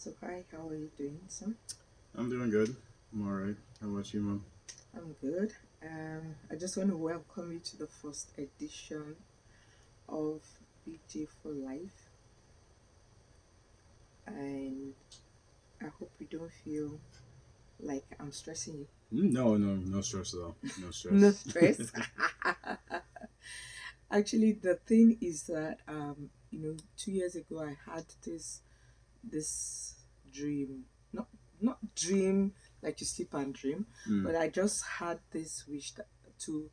So hi, how are you doing, son? I'm doing good. I'm alright. How about you, Mom? I'm good. I just want to welcome you to the first edition of BJ for Life, and I hope you don't feel like I'm stressing you. No, no stress at all. No No stress. stress. Actually, the thing is that 2 years ago I had this dream. Not dream like you sleep and dream, mm, but I just had this wish to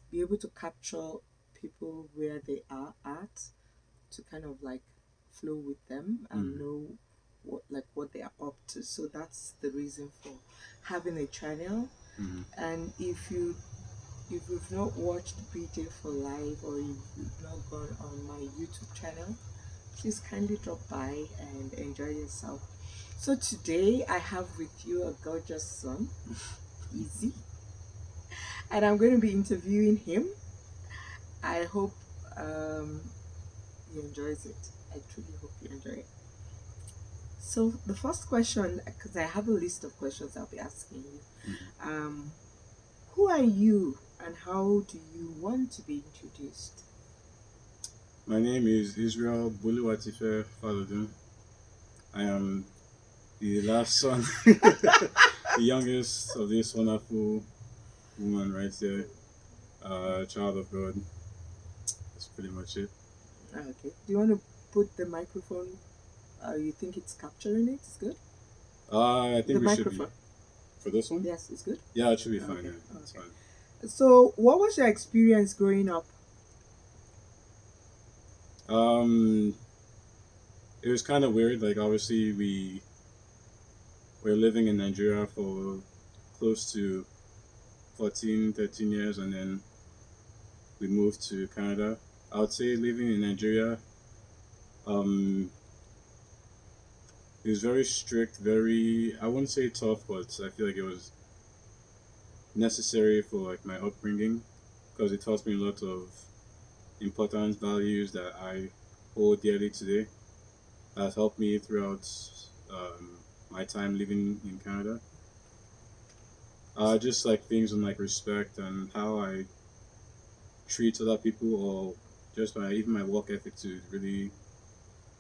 be able to capture people where they are at, to kind of like flow with them and mm, know what they are up to. So that's the reason for having a channel. mm. And if you've not watched BJ for Live, or if you've not gone on my YouTube channel, please kindly drop by and enjoy yourself. So today I have with you a gorgeous son, Izzy, and I'm going to be interviewing him. I hope um, he enjoys it. I truly hope you enjoy it. So the first question, because I have a list of questions I'll be asking you. Um, who are you, and how do you want to be introduced? My name is Israel Buluwatife Falodun. I am the last son, the youngest of this wonderful woman right there. Child of God. That's pretty much it. Okay. Do you want to put the microphone? You think it's capturing it? It's good. I The think we should be microphone. for this one. Yes, it's good. Yeah, it should be fine. Okay. Yeah, it's Okay. fine. So, what was your experience growing up? Um, it was kind of weird. Like, obviously, we were living in Nigeria for close to 14, 13 years, and then we moved to Canada. I would say living in Nigeria, um, it was very strict, very, I wouldn't say tough, but I feel like it was necessary for like my upbringing because it taught me a lot of important values that I hold dearly today. That helped me throughout my time living in Canada. Just like things on like respect and how I treat other people, or just my even my work ethic to really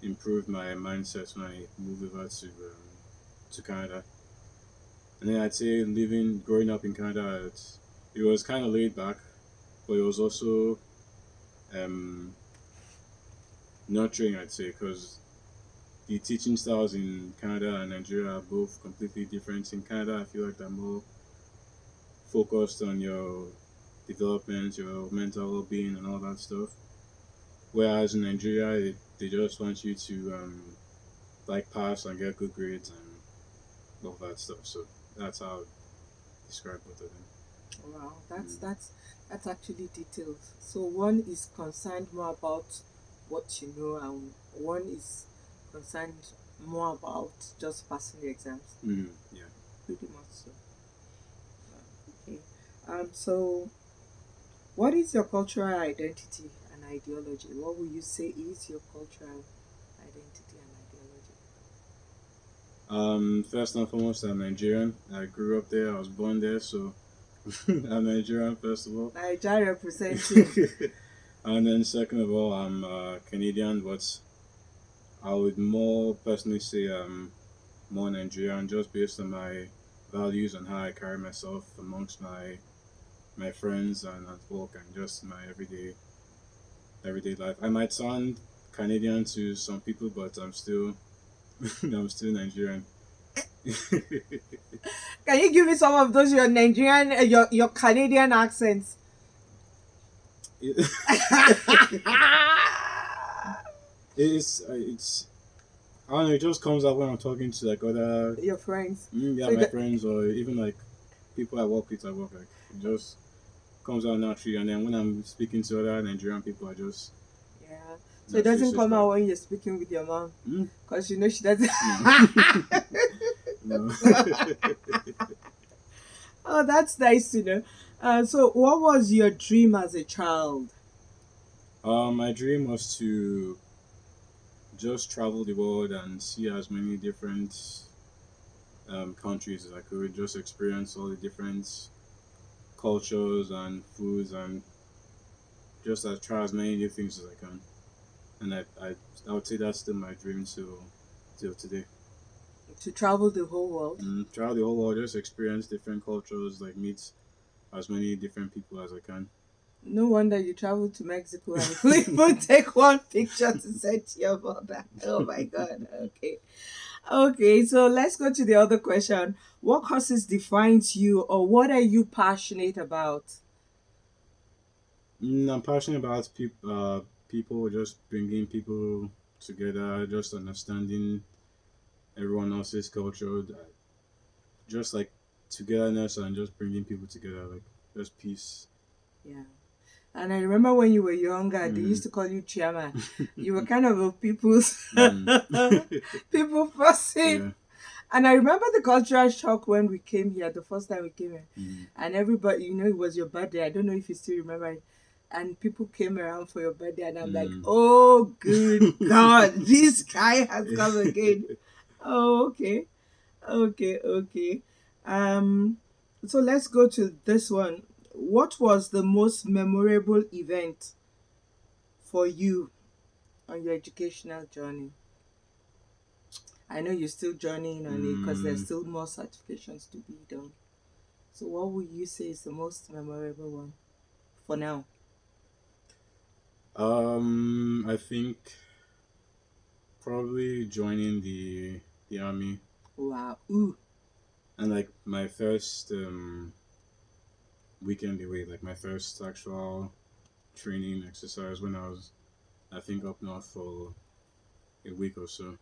improve my mindset when I moved over to Canada. And then I'd say growing up in Canada, it was kind of laid back, but it was also um, nurturing, I'd say, because the teaching styles in Canada and Nigeria are both completely different. In Canada, I feel like they're more focused on your development, your mental well-being, and all that stuff. Whereas in Nigeria, they just want you to like pass and get good grades and all that stuff. So that's how I would describe both of them. Wow, Mm. that's actually detailed. So one is concerned more about what you know, and one is concerned more about just passing the exams. Yeah. Pretty much so. Okay. So what is your cultural identity and ideology? What would you say is your cultural identity and ideology? First and foremost, I'm Nigerian. I grew up there. I was born there, so I'm Nigerian first of all. Nigeria representing. And then second of all, I'm Canadian, but I would more personally say I'm more Nigerian, just based on my values and how I carry myself amongst my friends and at work and just my everyday life. I might sound Canadian to some people, but I'm still I'm still Nigerian. Can you give me some of those your Nigerian, your Canadian accents? It's I don't know. It just comes out when I'm talking to like other Your friends. yeah So my friends or even like people I work with. I work like it just comes out naturally, and then when I'm speaking to other Nigerian people, I just yeah. So it naturally doesn't switch come back. out when you're speaking with your mom, Mm, because you know she doesn't. no, no. Oh, that's nice to know. So what was your dream as a child? My dream was to just travel the world and see as many different countries as I could. Just experience all the different cultures and foods, and just try as many new things as I can. And I would say that's still my dream till today. To travel the whole world. Travel the whole world, just experience different cultures, like meet as many different people as I can. No wonder you traveled to Mexico and you couldn't even take one picture to send to your mother. Oh my god. Okay. Okay, so let's go to the other question. What causes defines you, or what are you passionate about? I'm passionate about people, just bringing people together, just understanding everyone else's culture, just like togetherness and just bringing people together, like just peace. Yeah. And I remember when you were younger, they Mm. used to call you chairman. You were kind of a people's Mm. people person. Yeah. And I remember the cultural shock when we came here, the first time we came here. Mm. And everybody, it was your birthday. I don't know if you still remember it. And people came around for your birthday, and I'm like, Mm. oh, good God, this guy has come again. Oh, okay. Okay, okay. Um, so let's go to this one. What was the most memorable event for you on your educational journey? I know you're still journeying on it because there's Mm. still more certifications to be done. So, what would you say is the most memorable one for now? I think probably joining the army, Wow. Ooh. and like my first weekend away, like my first actual training exercise when I was, I think, up north for a week or so.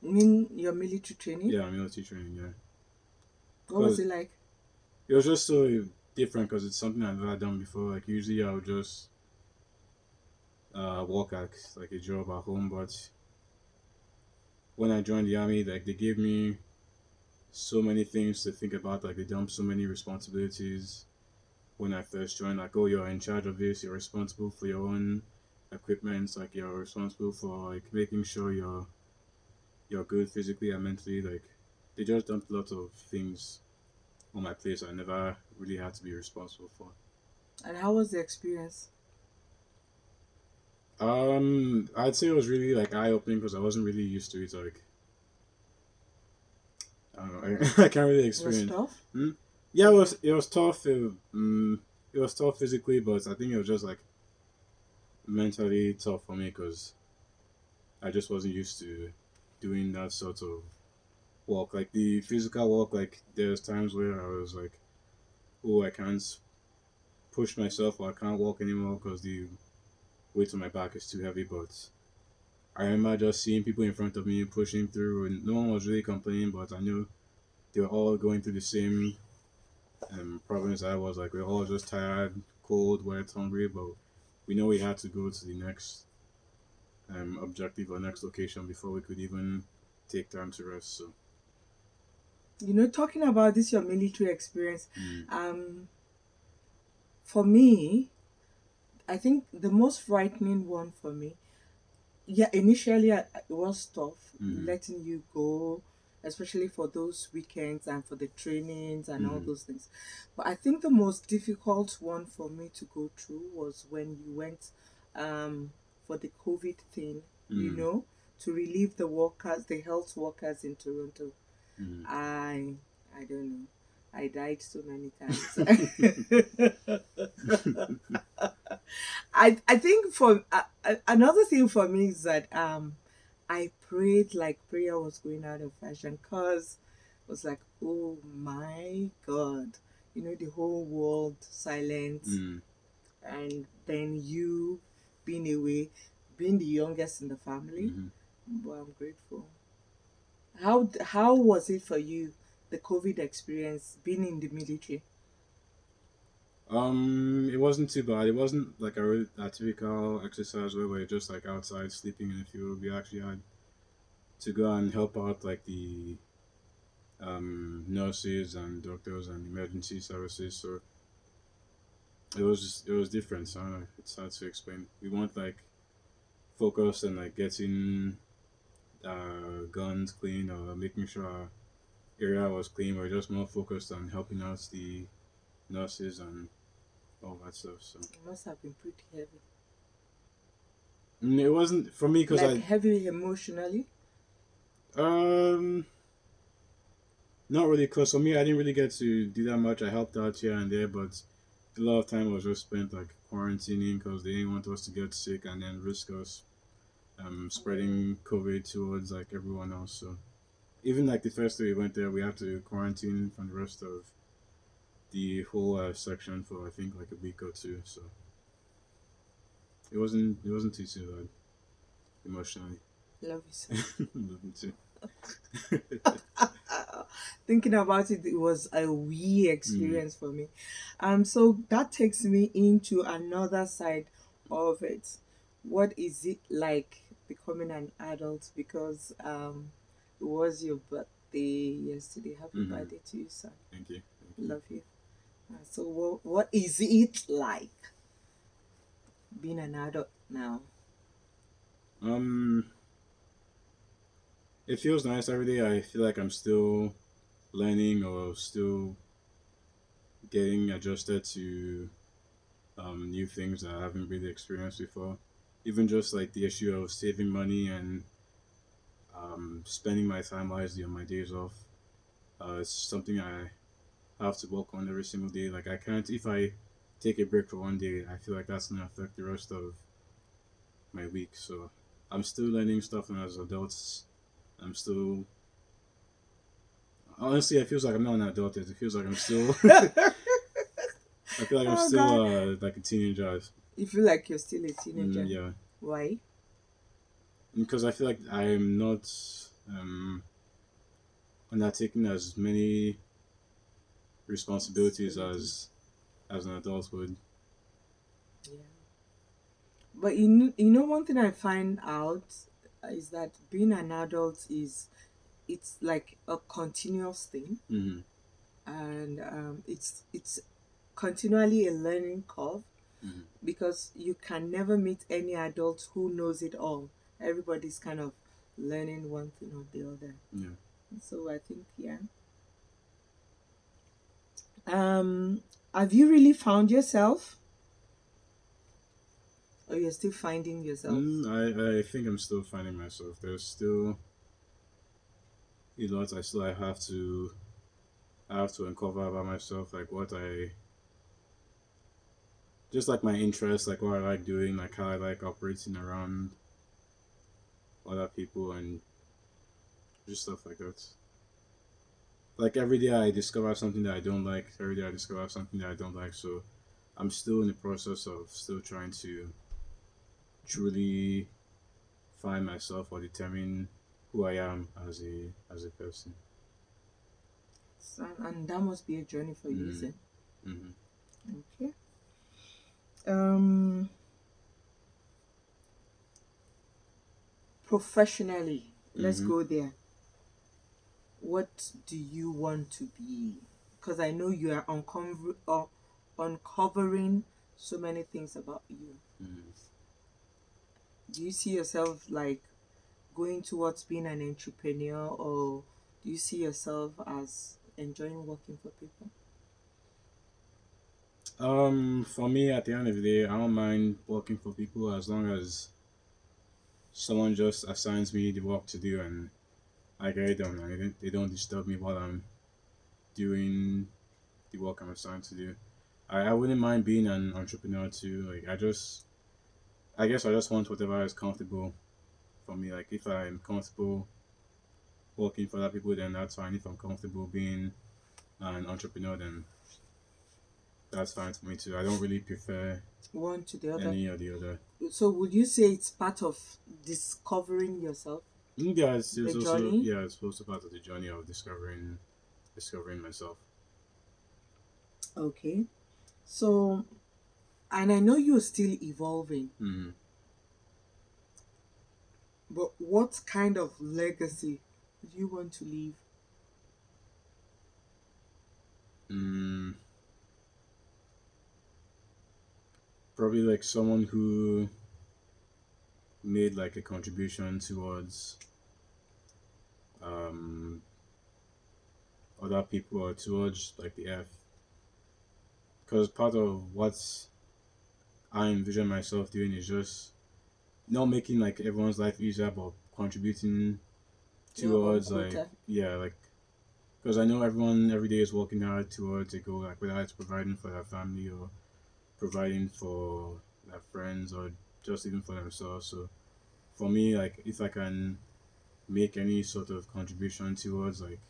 You mean your military training? Yeah, military training. Yeah, What was because it like? it was just so different because it's something I've never done before. Like usually I would just work at like a job at home, but when I joined the army, like they gave me so many things to think about. Like they dumped so many responsibilities when I first joined. Like, oh, you're in charge of this. You're responsible for your own equipment. Like you're responsible for like making sure you're good physically and mentally. Like they just dumped a lot of things on my plate I never really had to be responsible for. And how was the experience? I'd say it was really like eye opening because I wasn't really used to it. Like, I don't know, I can't really It was explain. tough? Hmm? Yeah, it was tough. It was tough physically, but I think it was just like mentally tough for me because I just wasn't used to doing that sort of walk. Like the physical walk, like there's times where I was like, oh, I can't push myself or I can't walk anymore because the weight on my back is too heavy. But I remember just seeing people in front of me pushing through, and no one was really complaining. But I knew they were all going through the same problems I was. Like we are all just tired, cold, wet, hungry. But we know we had to go to the next objective or next location before we could even take time to rest. So. Talking about this, your military experience, Mm. um, for me, I think the most frightening one for me, yeah, initially it was tough Mm-hmm. letting you go, especially for those weekends and for the trainings and all Mm-hmm. those things. But I think the most difficult one for me to go through was when you went for the COVID thing, Mm-hmm. to relieve the workers, the health workers in Toronto. Mm-hmm. I I don't know. I died so many times. I think for another thing for me is that I prayed like prayer was going out of fashion because it was like, oh my God, the whole world silent, Mm-hmm. and then you being away, being the youngest in the family. Mm-hmm. But I'm grateful. How was it for you, the COVID experience, being in the military? It wasn't too bad. It wasn't like a typical exercise where we're just like outside sleeping in the field. We actually had to go and help out like the nurses and doctors and emergency services. So it was different. So I don't know. It's hard to explain. We weren't like focused and like getting. guns clean or making sure our area was clean. We're just more focused on helping out the nurses and all that stuff. So It must have been pretty heavy. it wasn't for me because Like I heavy emotionally. um not really close. For me, I didn't really get to do that much. I helped out here and there, but a lot of time was just spent like quarantining because they didn't want us to get sick and then risk us spreading COVID towards like everyone else. So even like the first day we went there, we had to quarantine from the rest of the whole section for I think like a week or two. So it wasn't too bad emotionally. Love you so. Nothing too. Thinking about it, it was a wee Mm, experience for me. So that takes me into another side of it. What is it like becoming an adult? Because it was your birthday yesterday. Happy mm-hmm. birthday to you, son. Thank you. Thank you. Love you. So what is it like being an adult now? Um, it feels nice every day. I feel like I'm still learning or still getting adjusted to new things that I haven't really experienced before. Even just like the issue of saving money and spending my time wisely on my days off. It's something I have to work on every single day. Like I can't if I take a break for one day, I feel like that's gonna affect the rest of my week. So I'm still learning stuff, and as adults, I'm still honestly, it feels like I'm not an adult yet. It feels like I'm still. I feel like I'm Oh still God, like a teenager. you feel like you're still a teenager. Yeah, Why? because I feel like I'm not um, undertaking as many responsibilities Responsibility. as an adult would. Yeah. But you know one thing I find out is that being an adult is it's like a continuous thing, Mm-hmm. and it's continually a learning curve Mm-hmm. because you can never meet any adult who knows it all. Everybody's kind of learning one thing or the other. Yeah. So I think yeah. Um, have you really found yourself, or you're still finding yourself? I think I'm still finding myself. There's still a lot I have to uncover about myself, like what I just like my interests, like what I like doing, like how I like operating around other people and just stuff like that. Like every day I discover something that I don't like. Every day I discover something that I don't like. So I'm still in the process of still trying to truly find myself or determine who I am as a person. So, and that must be a journey for you, Mm, isn't mm-hmm, it? Okay. Um, Professionally, let's mm-hmm, go there. What do you want to be? Because I know you are uncovering so many things about you. mm-hmm. Do you see yourself like going towards being an entrepreneur, or do you see yourself as enjoying working for people? For me, at the end of the day, I don't mind working for people as long as someone just assigns me the work to do and I get it done and they don't disturb me while I'm doing the work I'm assigned to do. I wouldn't mind being an entrepreneur too. Like I guess I just want whatever is comfortable for me. Like if I'm comfortable working for other people, then that's fine. If I'm comfortable being an entrepreneur, then that's fine for me too. I don't really prefer One to the other. any or the other. So would you say it's part of discovering yourself, Yeah, it's the also journey? yeah, it's also part of the journey of discovering myself. Okay. So, and I know you're still evolving, Mm-hmm. but what kind of legacy do you want to leave? Mm, probably like someone who made like a contribution towards um, other people or towards like the earth. Because part of what I envision myself doing is just not making like everyone's life easier, but contributing Your own towards like quota. yeah, like because I know everyone every day is working hard towards a goal, like whether it's providing for their family or providing for their friends or just even for themselves. So for me, like if I can make any sort of contribution towards like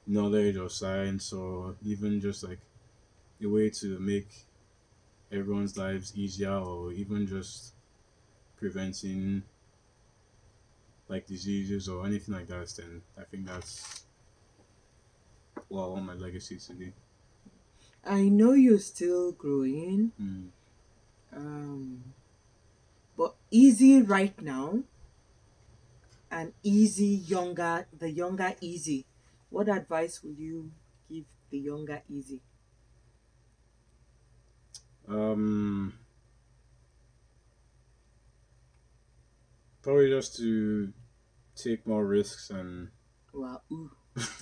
knowledge or science or even just like a way to make everyone's lives easier or even just preventing like diseases or anything like that, then I think that's what I want my legacy to be. I know you're still growing, Mm. um, but easy right now and easy younger, the younger easy. What advice would you give the younger easy? Um, Probably just to take more risks and Well, ooh,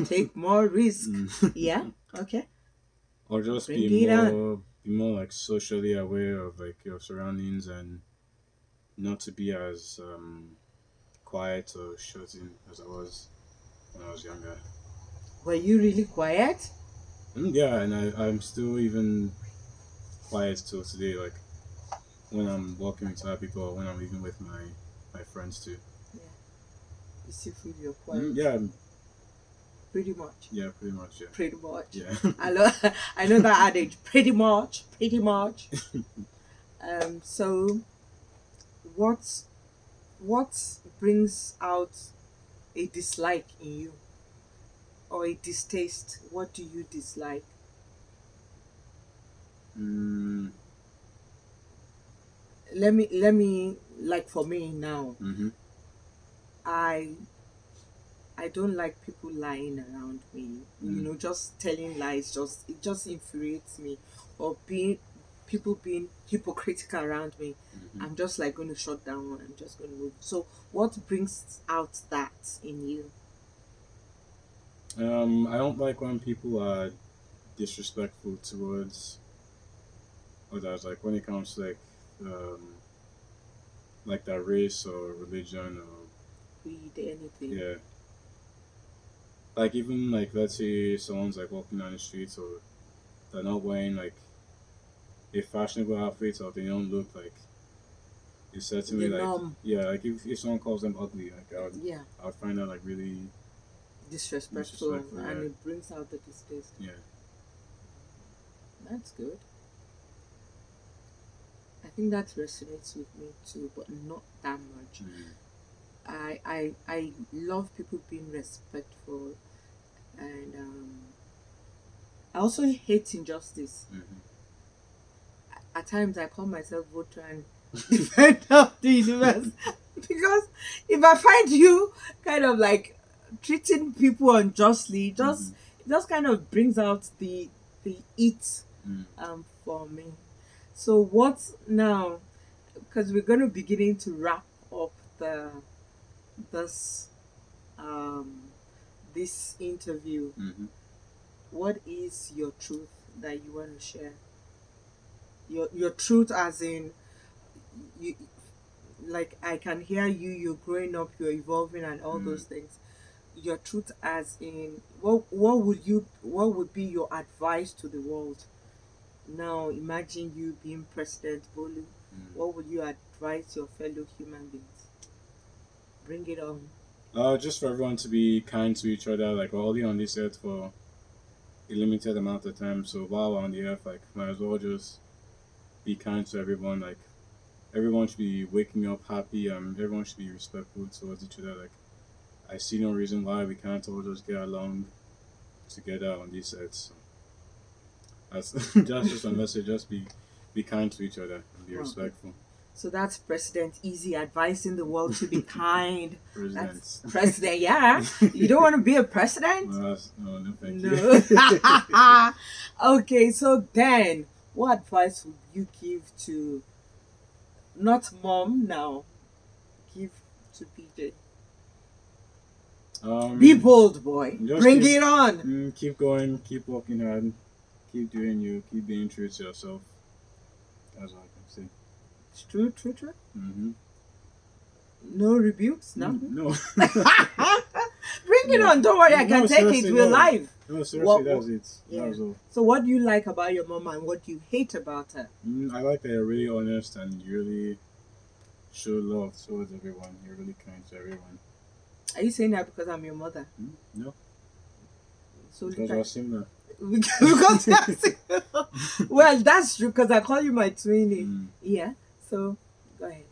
take more risk. mm, Yeah, okay, or just bring it on. be more like socially aware of like your surroundings and not to be as quiet or shutting as I was when I was younger. Were you really quiet? Yeah, and I'm still even quiet till today. Like when I'm walking with other people or when I'm even with my friends too. Yeah, you still feel you're quiet. Yeah, Pretty much. yeah, pretty much. Yeah, Pretty much. yeah. I know, I know that adage. Pretty much. Pretty much. So what what brings out a dislike in you or a distaste? What do you dislike? mm, Let me like for me now. mm-hmm, I I don't like people lying around me. mm, Just telling lies. Just it just infuriates me, or being people being hypocritical around me. mm-hmm. I'm just like going to shut down. I'm just going to move. So, what brings out that in you? I don't like when people are disrespectful towards others. Like when it comes to like their race or religion or Read anything? yeah, like even like let's say someone's like walking down the streets or they're not wearing like a fashionable outfit or they don't look like a certain way. The Like norm, yeah, like if someone calls them ugly, like yeah, I would find that like really disrespectful, disrespectful. and Yeah, it brings out the distaste. yeah. That's good. I think that resonates with me too, but not that much. Mm-hmm. I love people being respectful, and I also hate injustice. At times, I call myself voter and defender of the universe because if I find you kind of like treating people unjustly, Mm-hmm. it just kind of brings out the it Mm-hmm. for me. So what now? Because we're going to beginning to wrap up the this um this interview. Mm-hmm. What is your truth that you want to share? Your truth, as in you, like I can hear you. You're growing up. You're evolving, and all Mm-hmm. those things. Your truth, as in what would be your advice to the world? Now imagine you being President Bolu. What would you advise your fellow human beings? Bring it on. Just for everyone to be kind to each other. Like we're only on this earth for a limited amount of time, so while we're on the earth, like might as well just be kind to everyone. Like everyone should be waking up happy. Everyone should be respectful towards each other. Like I see no reason why we can't all just get along together on this earth. So that's that's just my message. Just be kind to each other and be Okay. respectful. So that's President Easy advising the world to be kind. That's Presidents. president. Yeah. You don't want to be a president? No, no, thank you. No. Okay, so then what advice would you give to not mom now? Give to PJ. Be Um, bold, boy. just Bring it on. keep going, keep working hard, keep doing you, keep being true to yourself. That's all I can say. It's true, true, true. Mm-hmm. No rebukes, nothing. No, Bring it no, on. Don't worry, I can no. take it. Seriously, We're no, live. no. Seriously, What? that's it. That Yeah. was all. So, what do you like about your mom and what do you hate about her? I like that you're really honest and you really show love towards everyone. You're really kind to everyone. Are you saying that because I'm your mother? No, So look because we're at similar. because well, that's true because I call you my twinnie. Mm. Yeah. So go ahead.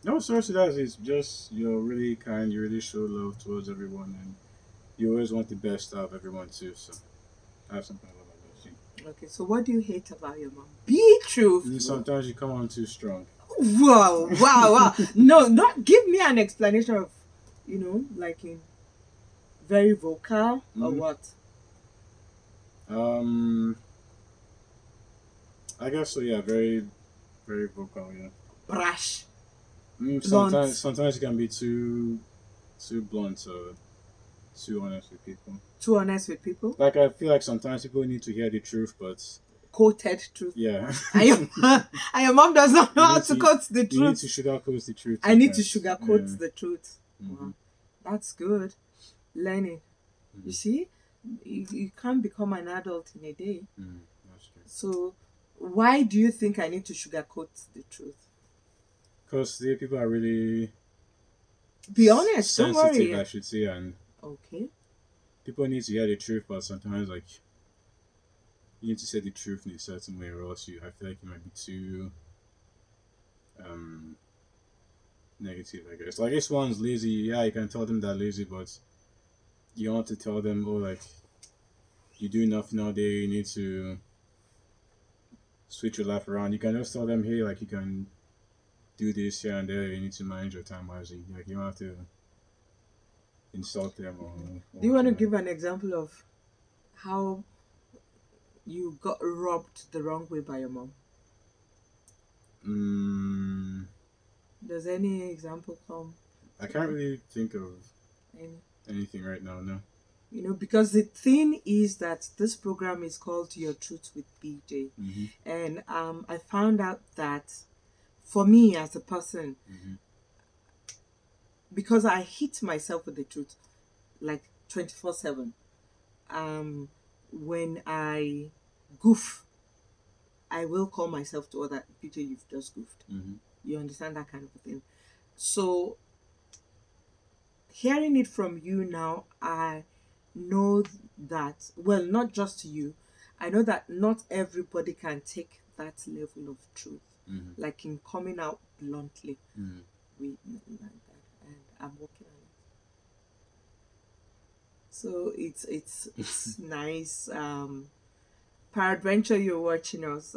No, seriously, that's it. Just you're really kind. You really show love towards everyone, and you always want the best out of everyone too. So I have something I love about you. Okay. So what do you hate about your mom? Be truthful. Sometimes you come on too strong. Wow, wow, wow. No, not give me an explanation of, like in very vocal or Mm. what? Um, I guess so. Yeah, very, very vocal. Yeah. Brash, Sometimes, blunt, sometimes you can be too blunt or too honest with people. too honest with people, Like I feel like sometimes people need to hear the truth, but quoted truth. yeah, And your, and your mom does not know you how need to to quote the you need to truth. sugarcoat the truth I need to sometimes. sugarcoat Yeah. the truth. Mm-hmm. Wow, that's good. Learning. You Mm-hmm. see, you can't become an adult in a day. That's true. So, why do you think I need to sugarcoat the truth? Because the people are really Be honest. Don't sensitive, worry. I should say, and Okay. people need to hear the truth, but sometimes like you need to say the truth in a certain way, or else I feel like you might be too um negative. I guess like this one's lazy. Yeah, you can tell them they're lazy, but you want to tell them, oh, like you do nothing all day. You need to switch your life around. You can just tell them, hey, like you can do this here and there. You need to manage your time wisely. Like you don't have to insult them or Do you want to whatever. give an example of how you got robbed the wrong way by your mom? Mm, Does any example come? I can't really think of Any? anything right now. No. Because the thing is that this program is called Your Truth with BJ. Mm-hmm. And I found out that for me as a person, Mm-hmm. because I hit myself with the truth like 24/7, when I goof, I will call myself to other BJ, you've just goofed. Mm-hmm. You understand that kind of a thing. So hearing it from you now, I know that, well, not just you, I know that not everybody can take that level of truth, Mm-hmm. like in coming out bluntly Mm-hmm. with like that, and I'm working on it. So it's nice. Peradventure, you're watching us.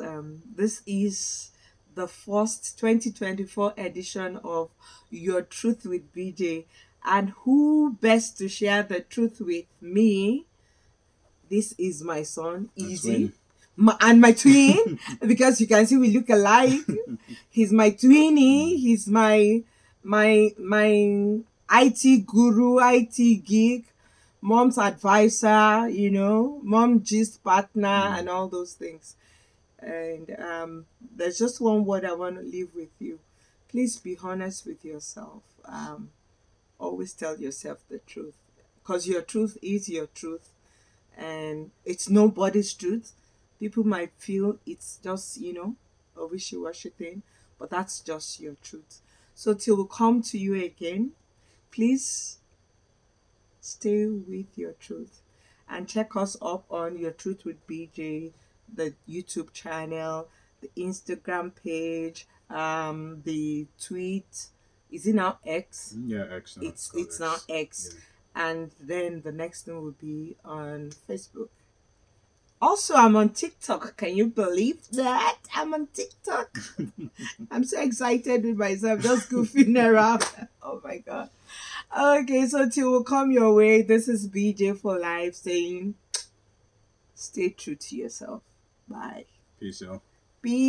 This is the first 2024 edition of Your Truth with BJ. And who best to share the truth with me? This is my son, A twin. Izzy, and my twin, because you can see we look alike. He's my twinnie. He's my IT guru, IT geek, mom's advisor, mom gist partner, Mm-hmm. and all those things. And there's just one word I want to leave with you. Please be honest with yourself. Always tell yourself the truth, because your truth is your truth, and it's nobody's truth. People might feel it's just, a wishy-washy thing, but that's just your truth. So till we come to you again, please stay with your truth and check us up on Your Truth with BJ, the YouTube channel, the Instagram page, the tweet. Is it now X? Yeah, X now. It's now X. Yeah. And then the next thing will be on Facebook. Also, I'm on TikTok. Can you believe that? I'm on TikTok. I'm so excited with myself, just goofing around. Oh my god. Okay, so till we come your way, this is BJ for Life saying stay true to yourself. Bye. Peace out. Peace.